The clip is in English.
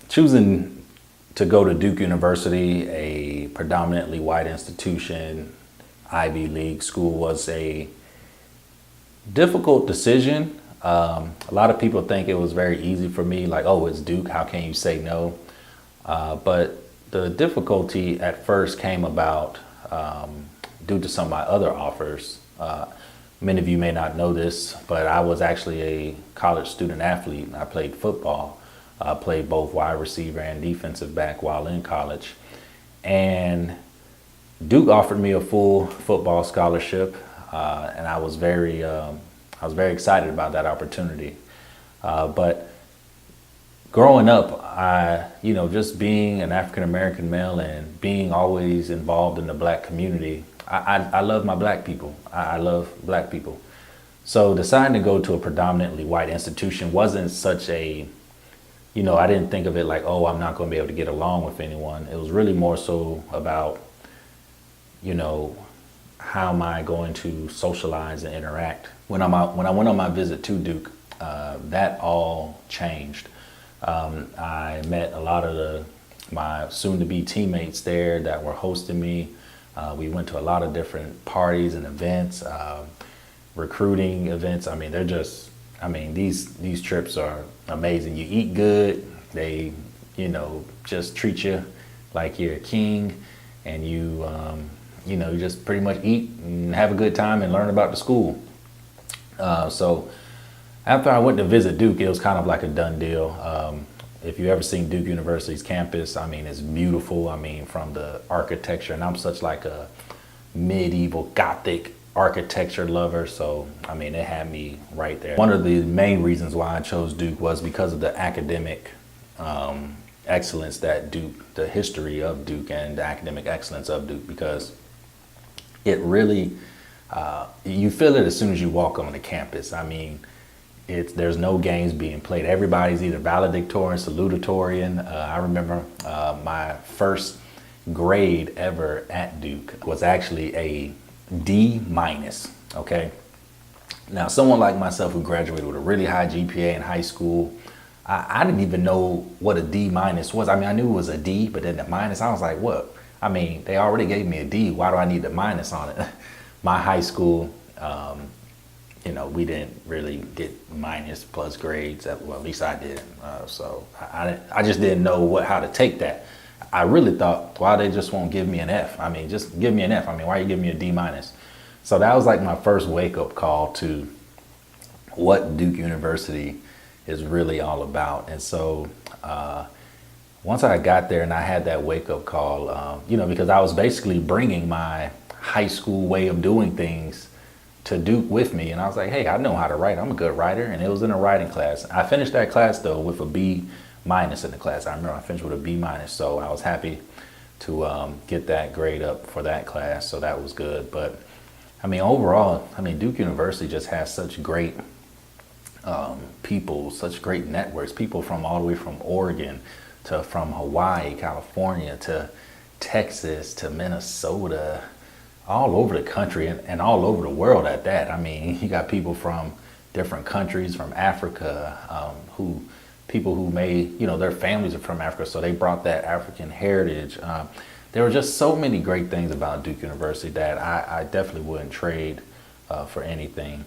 choosing to go to Duke University, a predominantly white institution, Ivy League school, was a difficult decision. A lot of people think it was very easy for me, like, oh, it's Duke, how can you say no? But the difficulty at first came about due to some of my other offers. Many of you may not know this, but I was actually a college student athlete. I played football. I played both wide receiver and defensive back while in college. And Duke offered me a full football scholarship, and I was very excited about that opportunity. But growing up, just being an African American male and being always involved in the black community, I love my black people. I love black people. So deciding to go to a predominantly white institution wasn't such a, I didn't think of it like, oh, I'm not going to be able to get along with anyone. It was really more so about, how am I going to socialize and interact? When I went on my visit to Duke, that all changed. I met a lot of my soon-to-be teammates there that were hosting me. We went to a lot of different parties and events, recruiting events. These trips are amazing. You eat good. They, just treat you like you're a king, and you just pretty much eat and have a good time and learn about the school. So after I went to visit Duke, it was kind of like a done deal. If you've ever seen Duke University's campus, it's beautiful. From the architecture, and I'm such like a medieval Gothic architecture lover. So, it had me right there. One of the main reasons why I chose Duke was because of the academic excellence that Duke, the history of Duke and the academic excellence of Duke, because it really, you feel it as soon as you walk on the campus. There's no games being played. Everybody's either valedictorian, salutatorian. I remember my first grade ever at Duke was actually a D-. Okay. Now, someone like myself who graduated with a really high GPA in high school, I didn't even know what a D- was. I knew it was a D, but then the minus, I was like, what? They already gave me a D. Why do I need the minus on it? My high school, we didn't really get minus plus grades. Well, at least I did. So I just didn't know how to take that. I really thought, why they just won't give me an F? Just give me an F. Why are you giving me a D-? So that was like my first wake-up call to what Duke University is really all about. And so once I got there and I had that wake-up call, because I was basically bringing my high school way of doing things to Duke with me. And I was like, hey, I know how to write. I'm a good writer. And it was in a writing class. I finished that class, though, with a B- in the class. I remember I finished with a B-. So I was happy to get that grade up for that class. So that was good. But overall, Duke University just has such great people, such great networks, people from all the way from Oregon to from Hawaii, California to Texas to Minnesota, all over the country and all over the world at that. You got people from different countries, from Africa, people who may, their families are from Africa, so they brought that African heritage. There were just so many great things about Duke University that I definitely wouldn't trade for anything.